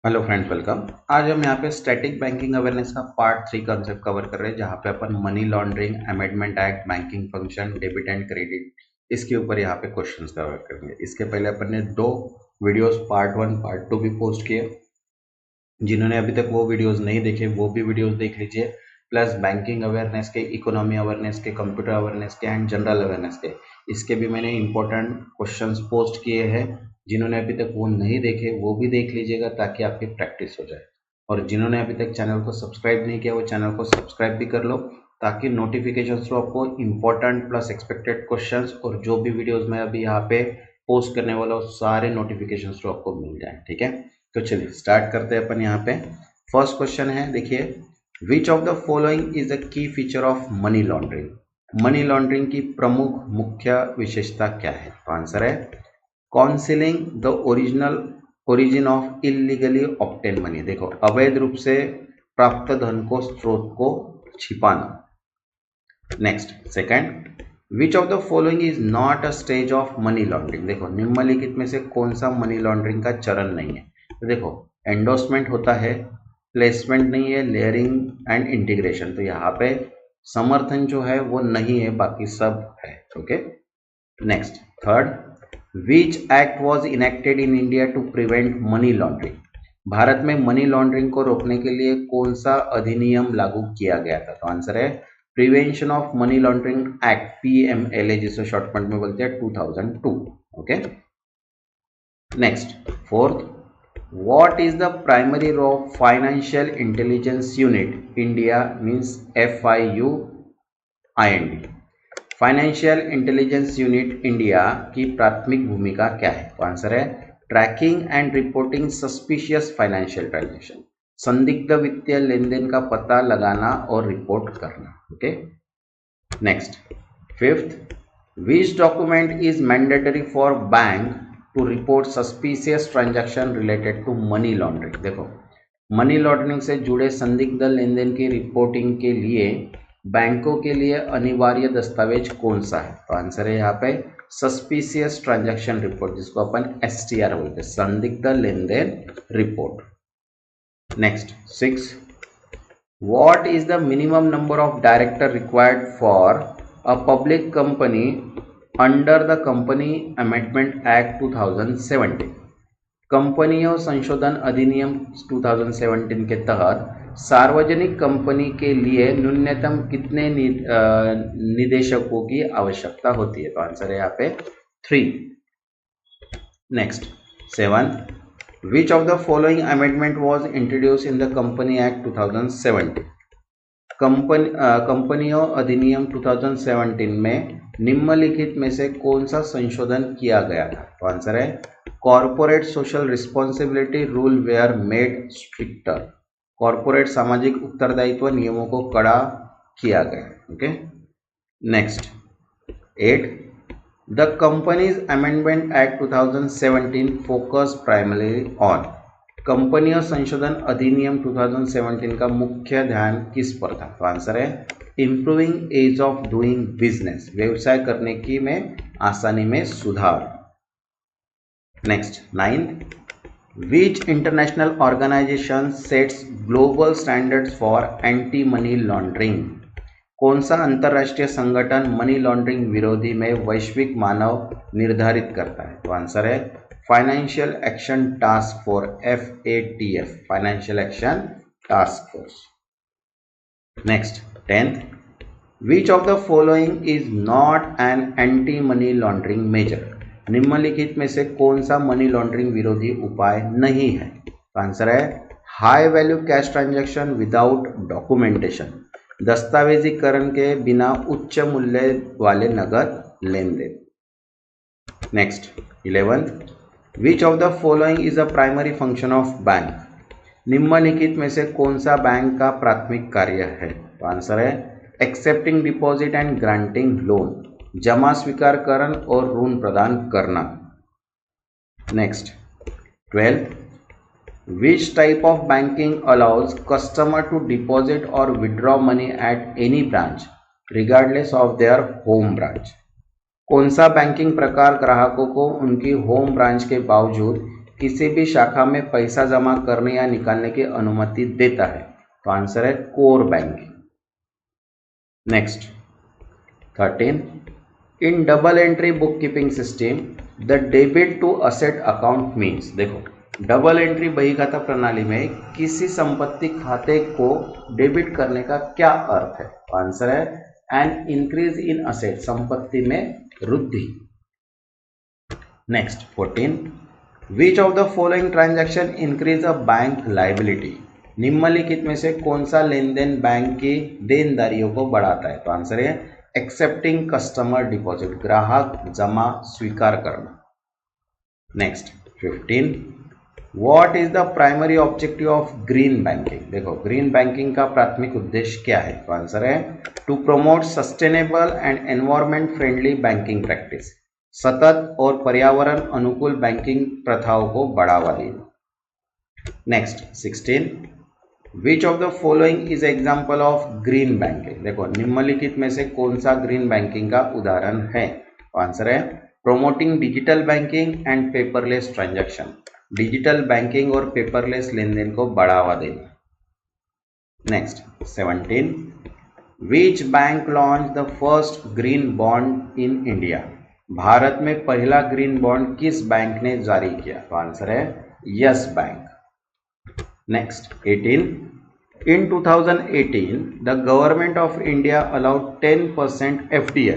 Hello friends, welcome. आज हम यहाँ पे स्टैटिक बैंकिंग अवेयरनेस का पार्ट 3 कंसेप्ट कवर कर रहे हैं, जहाँ पे अपन money laundering, amendment act, banking function, debit and credit, इसके ऊपर यहाँ पे क्वेश्चंस कवर करेंगे। इसके पहले अपन ने दो वीडियोस पार्ट 1 पार्ट 2 भी पोस्ट किए। जिन्होंने अभी तक वो वीडियोस नहीं देखे वो भी वीडियोस देख लीजिए। प्लस बैंकिंग अवेयरनेस के, इकोनॉमी अवेयरनेस के, कंप्यूटर अवेयरनेस के एंड जनरल अवेयरनेस के, इसके भी मैंने इंपॉर्टेंट क्वेश्चंस पोस्ट किए हैं। जिन्होंने अभी तक वो नहीं देखे वो भी देख लीजिएगा, ताकि आपकी प्रैक्टिस हो जाए। और जिन्होंने अभी तक चैनल को सब्सक्राइब नहीं किया वो चैनल को सब्सक्राइब भी कर लो, ताकि नोटिफिकेशन थ्रू आपको इंपॉर्टेंट प्लस एक्सपेक्टेड क्वेश्चंस और जो भी वीडियोस मैं अभी यहाँ पे पोस्ट करने वाला हूँ सारे नोटिफिकेशन थ्रू आपको मिल जाए। ठीक है, तो चलिए स्टार्ट करते हैं अपन। यहाँ पे फर्स्ट क्वेश्चन है, देखिए, विच of the following is the key feature of money laundering? Money laundering की प्रमुख मुख्य विशेषता क्या है? तो आंसर है counselling the origin of illegally obtain money. देखो, अवैध रूप से प्राप्त धन को, स्रोत को छिपाना। Next, second, which of the following is not a stage of money laundering? देखो, निम्नलिखित में से कौन सा मनी लॉन्ड्रिंग का चरण नहीं है? तो देखो, एंडोर्समेंट होता है, प्लेसमेंट नहीं है, लेयरिंग एंड इंटीग्रेशन। तो यहाँ पे समर्थन जो है वो नहीं है, बाकी सब है। Okay, next, third, which act was enacted in India to prevent money laundering? भारत में मनी लॉन्ड्रिंग को रोकने के लिए कौन सा अधिनियम लागू किया गया था? तो आंसर है prevention of money laundering act, PMLA, जिसे शॉर्टकट में बोलते हैं, 2002। Okay, next, fourth, what is the primary role of financial intelligence unit India, means FIUIND? Financial intelligence unit India की प्राथमिक भूमिका क्या है? तो आंसर है tracking and reporting suspicious financial transaction, संदिग्ध वित्तीय लेन देन का पता लगाना और रिपोर्ट करना। Okay, next, fifth, which document is mandatory for bank to report suspicious transaction related to money laundering? देखो, मनी लॉन्ड्रिंग से जुड़े संदिग्ध लेन देन की रिपोर्टिंग के लिए बैंकों के लिए अनिवार्य दस्तावेज कौन सा है? तो आंसर है यहाँ पे सस्पिशियस ट्रांजैक्शन रिपोर्ट, जिसको अपन STR बोलते हैं, संदिग्ध लेन देन रिपोर्ट। Next, 6, what is the minimum number of director required for a public company under the Company Amendment Act 2017? कंपनियों संशोधन अधिनियम 2017 के तहत सार्वजनिक कंपनी के लिए न्यूनतम कितने निदेशकों की आवश्यकता होती है? तो आंसर है यहाँ पे 3। Next, 7, which of the following amendment was introduce in the company act 2017? कंपनियों अधिनियम 2017 में निम्नलिखित में से कौन सा संशोधन किया गया था? तो आंसर है corporate social responsibility rule were made stricter. Corporate सामाजिक उत्तरदायित्व नियमों को कड़ा किया गया। Okay, next, 8, the companies amendment act 2017 focus primary on. कंपनियों संशोधन अधिनियम 2017 का मुख्य ध्यान किस पर था? तो आंसर है improving ease of doing business, व्यवसाय करने की में आसानी में सुधार। Next, 9th, which international organization sets global standards for anti money laundering? कौन सा अंतरराष्ट्रीय संगठन मनी लॉन्ड्रिंग विरोधी में वैश्विक मानव निर्धारित करता है? तो आंसर है financial action task force, FATF, financial action task force. Next, 10th, which of the following is not an anti money laundering measure? निम्नलिखित में से कौन सा मनी लॉन्ड्रिंग विरोधी उपाय नहीं है? तो आंसर है high value cash transaction without documentation, दस्तावेजीकरण के बिना उच्च मूल्य वाले नगद लेन देन। Next, 11th, which of the following is a primary function of bank? निम्नलिखित में से कौन सा बैंक का प्राथमिक कार्य है? तो आंसर है accepting deposit and granting loan, जमा स्वीकार करण और ऋण प्रदान करना। Next, 12th, which type of banking allows customer to deposit और withdraw money at any branch regardless of their home branch? कौन सा बैंकिंग प्रकार ग्राहकों को उनकी होम ब्रांच के बावजूद किसी भी शाखा में पैसा जमा करने या निकालने की अनुमति देता है? तो आंसर है core banking. Next 13, in double entry book keeping system the debit to asset account means. देखो, डबल एंट्री बही खाता प्रणाली में किसी संपत्ति खाते को डेबिट करने का क्या अर्थ है? तो आंसर है एन इंक्रीज इन असेट, संपत्ति में वृद्धि। Next 14, which of the following transaction increase a bank liability. निम्नलिखित में से कौन सा लेन देन बैंक की देनदारियों को बढ़ाता है? तो आंसर है एक्सेप्टिंग कस्टमर डिपॉजिट, ग्राहक जमा स्वीकार करना। Next 15, what is the primary objective of green banking. देखो, ग्रीन बैंकिंग का प्राथमिक उद्देश्य क्या है? तो आंसर है to promote sustainable and environment friendly banking practice, सतत और पर्यावरण अनुकूल बैंकिंग प्रथाओं को बढ़ावा देना। Next 16, which of the following is example of green banking. देखो, निम्नलिखित में से कौन सा ग्रीन बैंकिंग का उदाहरण है? तो आंसर है promoting digital banking and paperless transaction, digital banking और पेपरलेस लेन देन को बढ़ावा देना। Next 17, which bank launch the first green bond in India. भारत में पहला ग्रीन बॉन्ड किस बैंक ने जारी किया? तो आंसर है yes bank. Next 18, in 2018 the government of India allowed 10% FDI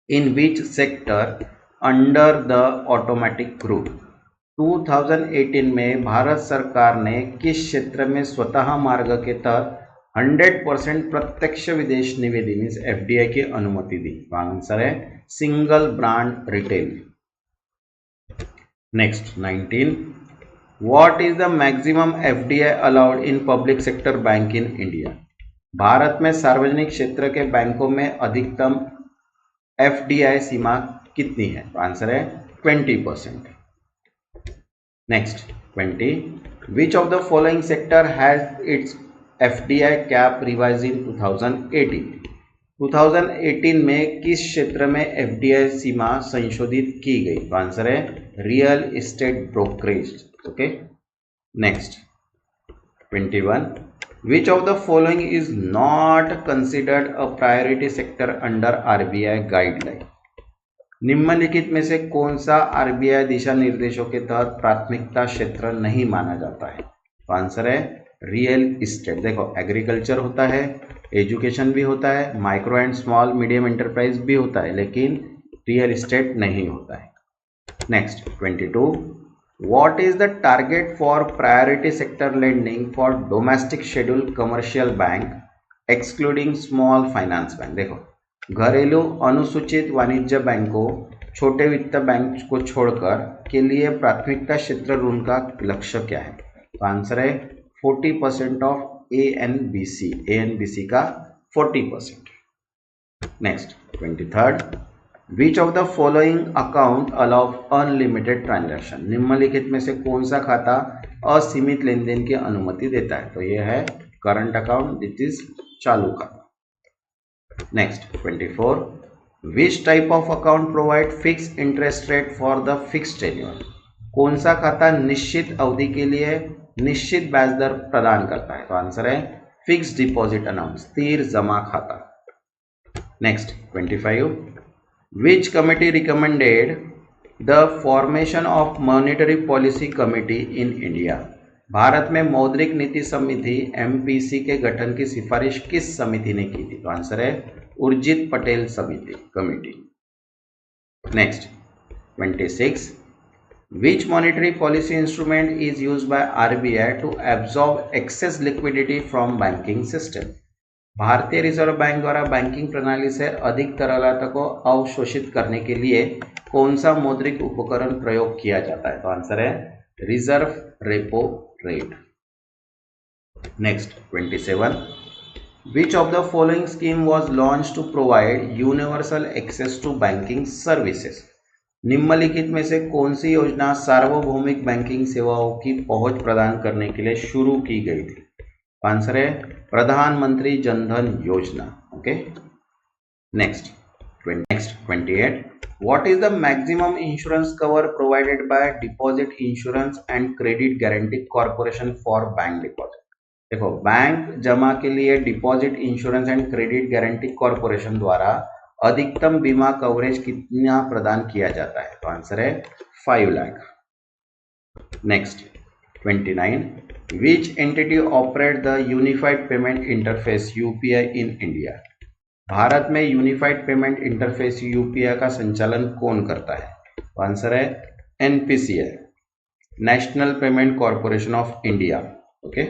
in which sector under the automatic route। 2018 में भारत सरकार ने किस क्षेत्र में स्वतः मार्ग के तहत 100% प्रत्यक्ष विदेश निवेश मीन्स FDI की अनुमति दी? आंसर है single brand retail. Next 19, what is the maximum FDI allowed in public sector bank in India. भारत में सार्वजनिक क्षेत्र के बैंकों में अधिकतम FDI सीमा कितनी है? तो आंसर है 20%। Next 20, which of the following sector has its FDI cap revise in 2018। 2018 में किस क्षेत्र में FDI सीमा संशोधित की गई? तो आंसर है real estate brokerage. Okay, next 21, which of the following is not considered a priority sector under RBI guideline. निम्नलिखित में से कौन सा RBI दिशा निर्देशों के तहत प्राथमिकता क्षेत्र नहीं माना जाता है? तो आंसर है रियल इस्टेट। देखो, एग्रीकल्चर होता है, एजुकेशन भी होता है, micro and small medium enterprise भी होता है, लेकिन रियल इस्टेट नहीं होता है। Next 22, what is the target for priority sector lending for domestic scheduled commercial bank excluding small finance bank। देखो, घरेलू अनुसूचित वाणिज्य बैंकों, छोटे वित्त बैंक को छोड़कर के लिए प्राथमिकता क्षेत्र ऋण का लक्ष्य क्या है? तो आंसर है 40% ऑफ ANBC का 40%। Next 23rd, which of the following account allow unlimited transaction. निम्नलिखित में से कौन सा खाता असीमित लेन देन की अनुमति देता है? तो यह है करंट अकाउंट, दिस इज चालू खाता। Next 24, which type of account provide fix interest rate for the fix tenure. कौन सा खाता निश्चित अवधि के लिए निश्चित ब्याज दर प्रदान करता है? तो आंसर है फिक्स डिपॉजिट अकाउंट, स्थिर जमा खाता। Next 25, which committee recommended the formation of monetary policy committee in India। Bharat में मौद्रिक नीति समिति MPC के गठन की सिफारिश किस समिति ने की थी? तो आंसर है उर्जित पटेल समिति committee. Next 26, which monetary policy instrument is used by RBI to absorb excess liquidity from banking system। भारतीय रिजर्व बैंक द्वारा बैंकिंग प्रणाली से अधिक तरलता को अवशोषित करने के लिए कौन सा मौद्रिक उपकरण प्रयोग किया जाता है? तो आंसर है reserve repo rate. Next 27, which of the following scheme was launch to provide universal access to banking services. निम्नलिखित में से कौन सी योजना सार्वभौमिक बैंकिंग सेवाओं की पहुंच प्रदान करने के लिए शुरू की गई थी? आंसर है प्रधानमंत्री जनधन योजना। Okay, next Next, 28. What is the maximum insurance cover provided by Deposit Insurance and Credit Guarantee Corporation for bank deposit? देखो, बैंक जमा के लिए deposit insurance and credit guarantee corporation द्वारा अधिकतम बीमा कवरेज कितना प्रदान किया जाता है? तो आंसर है 5 lakh. Next, 29. Which entity operate the Unified Payment Interface UPI in India? Bharat में यूनिफाइड पेमेंट इंटरफेस यूपीआई का संचालन कौन करता है? तो आंसर है NPCI, national payment corporation of India. Okay,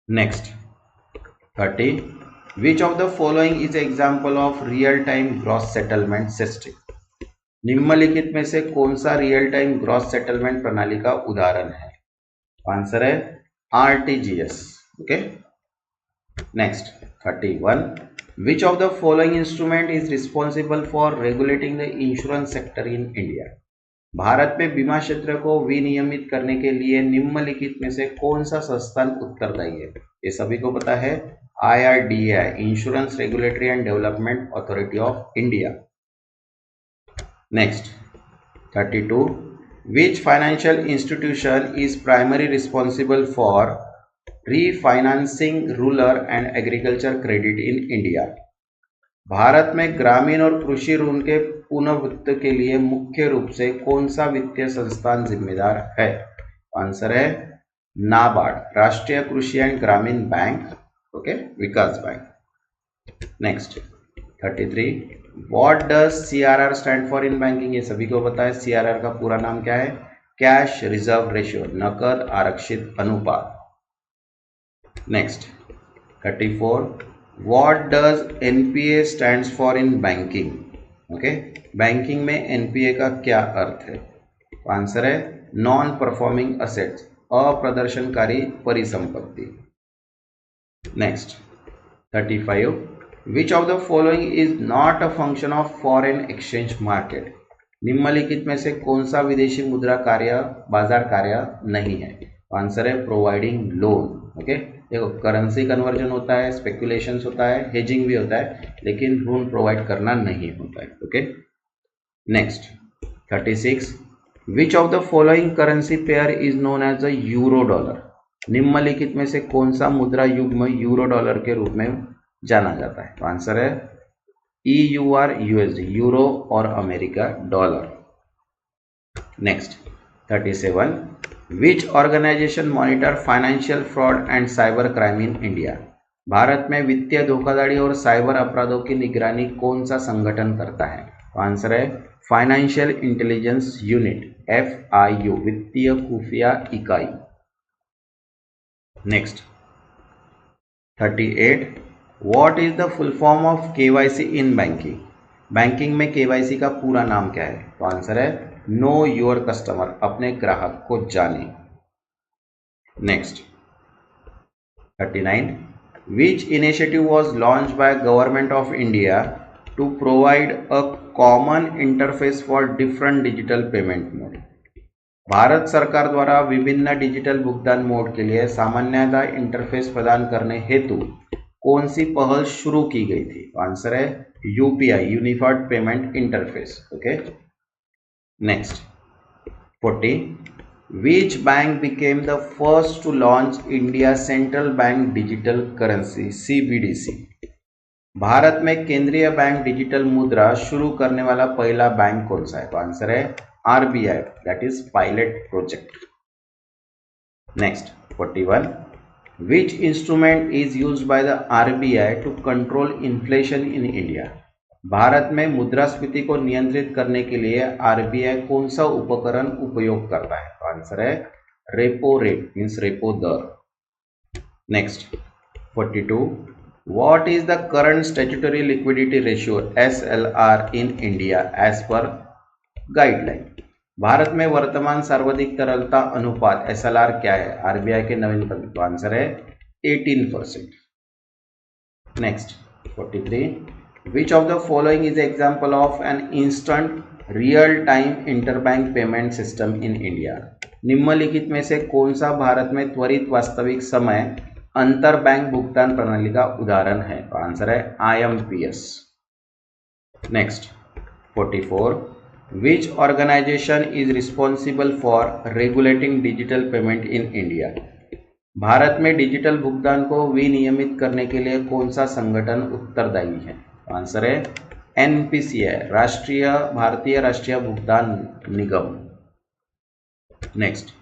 next, 30. Which of the following is example of real time gross settlement system? निम्नलिखित में से कौन सा रियल टाइम ग्रॉस सेटलमेंट प्रणाली का उदाहरण है? आंसर है RTGS. Okay, next, 31. Which of the following instrument is responsible for regulating the insurance sector in India? Bharat में बीमा क्षेत्र को विनियमित करने के लिए निम्नलिखित में से कौन सा संस्थान उत्तरदायी है? ये सभी को पता है, IRDAI, insurance regulatory and development authority of India. Next, 32. Which financial institution is primarily responsible for refinancing rural and agriculture credit in India? भारत में ग्रामीण और कृषि ऋण के पुनर्वित्त के लिए मुख्य रूप से कौन सा वित्तीय संस्थान जिम्मेदार है? आंसर है नाबार्ड, राष्ट्रीय कृषि एंड ग्रामीण bank. Okay, Vikas bank. Next, 33. What does CRR stand for in banking? ये सभी को पता है, CRR का पूरा नाम क्या है? कैश रिजर्व रेशियो, नकद आरक्षित अनुपात। Next, 34. What does NPA stands for in banking? Okay, banking में NPA का क्या अर्थ है? आंसर है नॉन परफॉर्मिंग असेट्स, अप्रदर्शनकारी परिसंपत्ति। Next, 35. Which of the following is not a function of foreign exchange market? निम्नलिखित में से कौन सा विदेशी मुद्रा बाजार कार्य नहीं है? आंसर है प्रोवाइडिंग लोन। ओके, देखो, करेंसी कन्वर्जन होता है, स्पेकुलेशंस होता है, हेजिंग भी होता है, लेकिन ऋण प्रोवाइड करना नहीं होता है। Okay, next, 36. Which of the following currency pair is known as the euro dollar? निम्नलिखित में से कौन सा मुद्रा युग्म यूरो डॉलर के रूप में जाना जाता है? तो आंसर है EUR USD, यूरो और America dollar. Next, 37. Which organization monitor financial fraud and cyber crime in India? Bharat में वित्तीय धोखाधड़ी और साइबर अपराधों की निगरानी कौन सा संगठन करता है? आंसर है फाइनेंशियल इंटेलिजेंस यूनिट, FIU, वित्तीय खुफिया इकाई। Next, 38. What is the full form of KYC in banking? Banking में KYC का पूरा नाम क्या है? तो आंसर है नो योर कस्टमर, अपने ग्राहक को जाने। Next, 39. Which initiative was launched by Government of India to provide a common interface for different digital payment mode? Bharat सरकार द्वारा विभिन्न डिजिटल भुगतान मोड के लिए सामान्यतः इंटरफेस प्रदान करने हेतु कौन सी पहल शुरू की गई थी? आंसर है UPI, unified payment interface. Okay, next, 40. Which bank became the first to launch India Central Bank Digital Currency CBDC? Bharat में केंद्रीय बैंक डिजिटल मुद्रा शुरू करने वाला पहला बैंक कौन सा है? तो आंसर है RBI, that is pilot project. Next, 41. Which instrument is used by the RBI to control inflation in India? Bharat में मुद्रास्फीति को नियंत्रित करने के लिए RBI कौन सा उपकरण उपयोग करता है? तो आंसर है रेपो रेट, मीन्स रेपो दर। Next, 42. What is the current statutory liquidity ratio SLR in India as per guideline? Bharat में वर्तमान सर्वाधिक तरलता अनुपात SLR क्या है RBI के नवीन पर? तो आंसर है 18%। Next, 43. Which of the following is example of an instant real-time interbank payment system in India? निम्नलिखित में से कौन सा भारत में त्वरित वास्तविक समय अंतर बैंक भुगतान प्रणाली का उदाहरण है? तो आंसर है IMPS। Next 44 which organization is responsible for regulating digital payment in India. भारत में डिजिटल भुगतान को विनियमित करने के लिए कौन सा संगठन उत्तरदायी है? आंसर है NPCI, भारतीय राष्ट्रीय भुगतान निगम। Next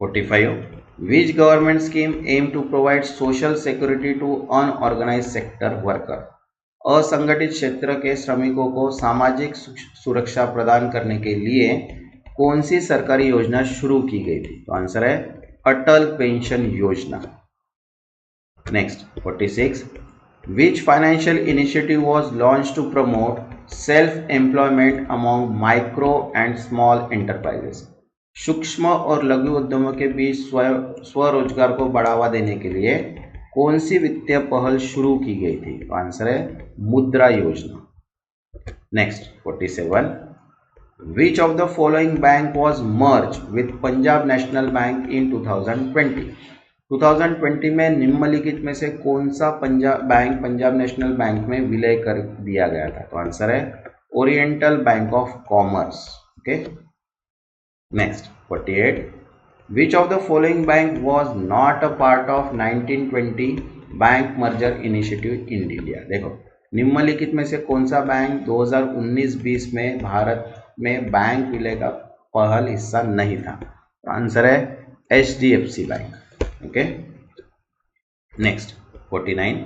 45 which government scheme aim to provide social security to unorganised sector worker. असंगठित क्षेत्र के श्रमिकों को सामाजिक सुरक्षा प्रदान करने के लिए कौन सी सरकारी योजना शुरू की गई थी? तो आंसर है Atal pension Yojana. Next 46 which financial initiative was launched to promote self employment among micro and small enterprises. सूक्ष्म और लघु उद्यमों के बीच स्वरोजगार को बढ़ावा देने के लिए कौन सी वित्तीय पहल शुरू की गई थी? तो आंसर है Mudra Yojana. Next 47 which of the following bank was merged with Punjab National Bank in 2020। 2020 में निम्नलिखित में से कौन सा पंजाब नेशनल बैंक में विलय कर दिया गया था? तो आंसर है oriental bank of commerce. Okay. Next 48 which of the following bank was not a part of 1920 bank merger initiative in India. देखो निम्नलिखित में से कौन सा बैंक 2019-20 में भारत में बैंक विलय का पहल हिस्सा नहीं था? तो आंसर है HDFC bank. Okay. Next 49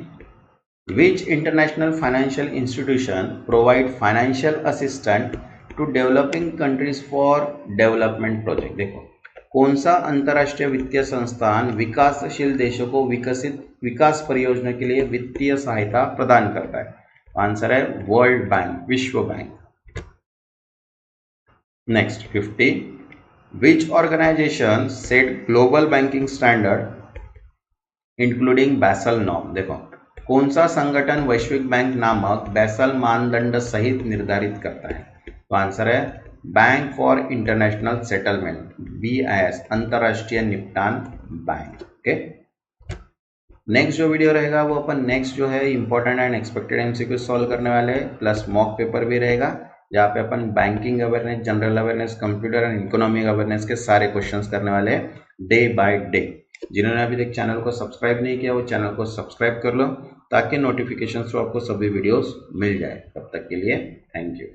which international financial institution provide financial assistant to developing countries for development project. देखो कौन सा अंतर्राष्ट्रीय वित्तीय संस्थान विकासशील देशों को विकास परियोजना के लिए वित्तीय सहायता प्रदान करता है? आंसर है वर्ल्ड बैंक, विश्व bank. Next 50 which organisation set global banking standard including Basel norm. देखो कौन सा संगठन वैश्विक बैंक नामक बैसल मानदंड सहित निर्धारित करता है? तो आंसर है bank for international settlement, BIS, अंतरराष्ट्रीय निपटान बैंक। ओके। नेक्स्ट जो वीडियो रहेगा वो अपन नेक्स्ट जो है important and expected MCQ solve करने वाले हैं, प्लस मॉक पेपर भी रहेगा जहाँ पे अपन banking awareness, general awareness, computer and economic awareness के सारे क्वेश्चंस करने वाले हैं डे बाय डे। जिन्होंने अभी तक चैनल को सब्सक्राइब नहीं किया वो चैनल को सब्सक्राइब कर लो ताकि नोटिफिकेशन थ्रू आपको सभी वीडियोस मिल जाए। तब तक के लिए थैंक यू।